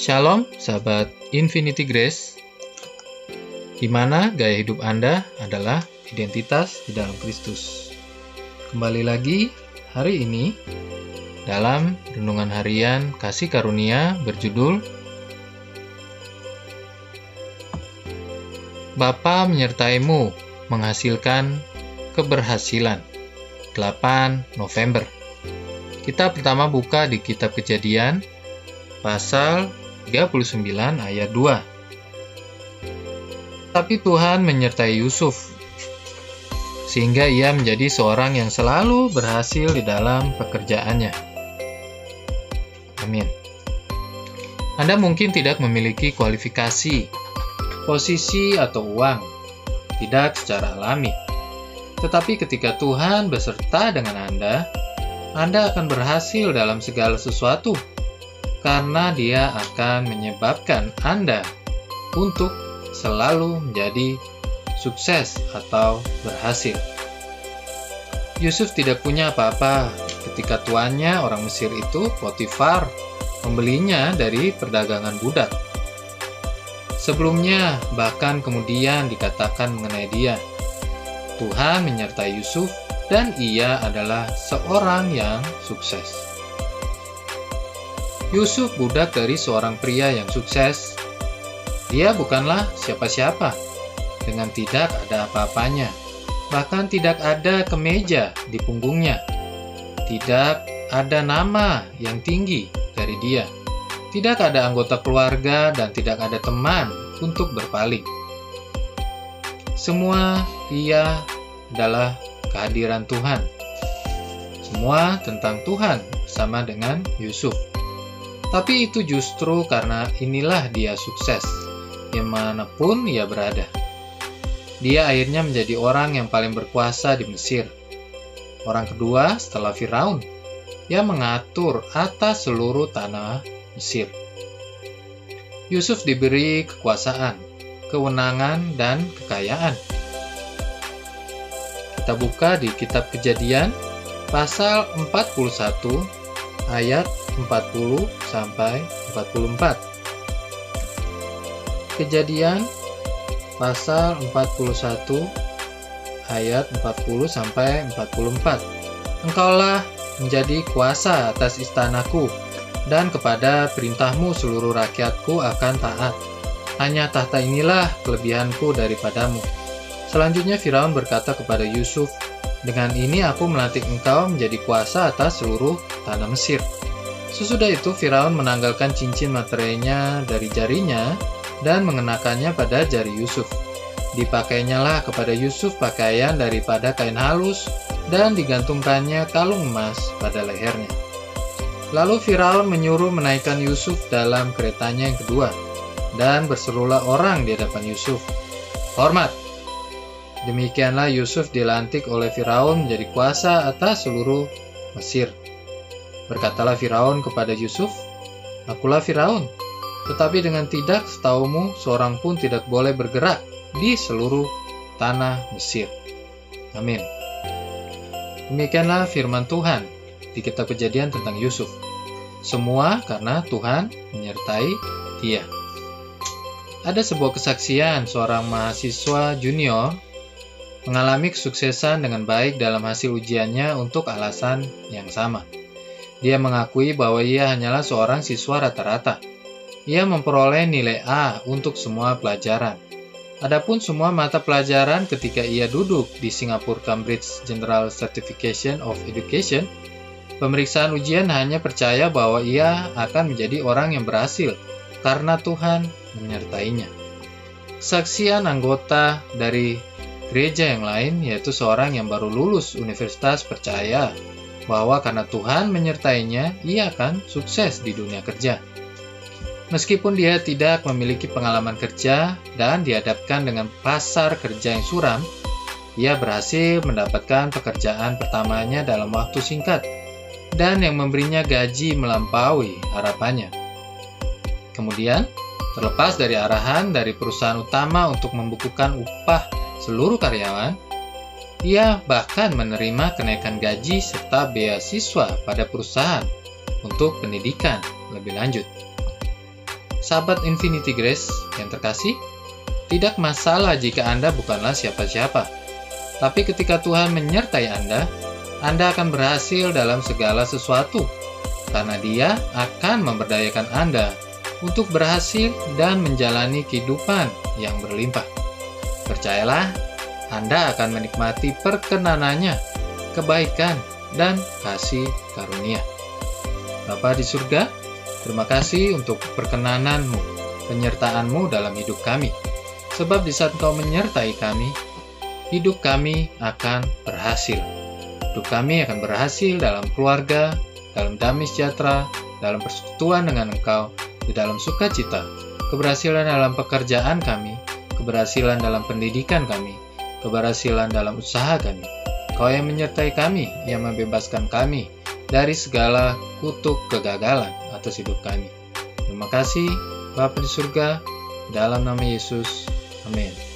Shalom, sahabat Infinity Grace, di mana gaya hidup Anda adalah identitas di dalam Kristus. Kembali lagi hari ini dalam renungan harian Kasih Karunia berjudul Bapa menyertaimu menghasilkan keberhasilan. 8 November. Kita pertama buka di kitab Kejadian pasal 39 ayat 2. Tapi Tuhan menyertai Yusuf, sehingga ia menjadi seorang yang selalu berhasil di dalam pekerjaannya. Amin. Anda mungkin tidak memiliki kualifikasi, posisi atau uang, tidak secara alami. Tetapi ketika Tuhan beserta dengan Anda akan berhasil dalam segala sesuatu, karena Dia akan menyebabkan Anda untuk selalu menjadi sukses atau berhasil. Yusuf tidak punya apa-apa ketika tuannya orang Mesir itu, Potifar, membelinya dari perdagangan budak. Sebelumnya, bahkan kemudian dikatakan mengenai dia, Tuhan menyertai Yusuf dan ia adalah seorang yang sukses. Yusuf budak dari seorang pria yang sukses. Dia bukanlah siapa-siapa, dengan tidak ada apa-apanya, bahkan tidak ada kemeja di punggungnya, tidak ada nama yang tinggi dari dia, tidak ada anggota keluarga dan tidak ada teman untuk berpaling. Semua ia adalah kehadiran Tuhan. Semua tentang Tuhan sama dengan Yusuf. Tapi itu justru karena inilah dia sukses, dimanapun ia berada. Dia akhirnya menjadi orang yang paling berkuasa di Mesir. Orang kedua setelah Firaun, yang mengatur atas seluruh tanah Mesir. Yusuf diberi kekuasaan, kewenangan, dan kekayaan. Kita buka di kitab Kejadian, pasal 41, ayat 40 sampai 44. Kejadian pasal 41 ayat 40 sampai 44. Engkaulah menjadi kuasa atas istanaku, dan kepada perintahmu seluruh rakyatku akan taat. Hanya tahta inilah kelebihanku daripadamu. Selanjutnya Firaun berkata kepada Yusuf, dengan ini aku melantik engkau menjadi kuasa atas seluruh tanah Mesir. Sesudah itu Firaun menanggalkan cincin materainya dari jarinya dan mengenakannya pada jari Yusuf. Dipakainyalah kepada Yusuf pakaian daripada kain halus dan digantungkannya kalung emas pada lehernya. Lalu Firaun menyuruh menaikkan Yusuf dalam keretanya yang kedua, dan berserulah orang di hadapan Yusuf, "Hormat!" Demikianlah Yusuf dilantik oleh Firaun menjadi kuasa atas seluruh Mesir. Berkatalah Firaun kepada Yusuf, "Akulah Firaun, tetapi dengan tidak setaumu seorang pun tidak boleh bergerak di seluruh tanah Mesir." Amin. Demikianlah firman Tuhan di kitab Kejadian tentang Yusuf. Semua karena Tuhan menyertai dia. Ada sebuah kesaksian seorang mahasiswa junior mengalami kesuksesan dengan baik dalam hasil ujiannya untuk alasan yang sama. Dia mengakui bahwa ia hanyalah seorang siswa rata-rata. Ia memperoleh nilai A untuk semua pelajaran. Adapun semua mata pelajaran ketika ia duduk di Singapore Cambridge General Certification of Education, pemeriksaan ujian hanya percaya bahwa ia akan menjadi orang yang berhasil karena Tuhan menyertainya. Kesaksian anggota dari gereja yang lain, yaitu seorang yang baru lulus universitas, percaya bahwa karena Tuhan menyertainya, ia akan sukses di dunia kerja. Meskipun dia tidak memiliki pengalaman kerja dan dihadapkan dengan pasar kerja yang suram, ia berhasil mendapatkan pekerjaan pertamanya dalam waktu singkat dan yang memberinya gaji melampaui harapannya. Kemudian, terlepas dari arahan dari perusahaan utama untuk membukukan upah seluruh karyawan, ia bahkan menerima kenaikan gaji serta beasiswa pada perusahaan untuk pendidikan lebih lanjut. Sahabat Infinity Grace yang terkasih, tidak masalah jika Anda bukanlah siapa-siapa. Tapi ketika Tuhan menyertai Anda akan berhasil dalam segala sesuatu, karena Dia akan memberdayakan Anda untuk berhasil dan menjalani kehidupan yang berlimpah. Percayalah, Anda akan menikmati perkenanannya, kebaikan, dan kasih karunia. Bapa di surga, terima kasih untuk perkenananmu, penyertaan-Mu dalam hidup kami. Sebab di saat Engkau menyertai kami, hidup kami akan berhasil. Hidup kami akan berhasil dalam keluarga, dalam damai sejahtera, dalam persekutuan dengan Engkau, di dalam sukacita, keberhasilan dalam pekerjaan kami, keberhasilan dalam pendidikan kami, keberhasilan dalam usaha kami. Kau yang menyertai kami, yang membebaskan kami dari segala kutuk kegagalan atas hidup kami. Terima kasih, Bapa di surga, dalam nama Yesus. Amin.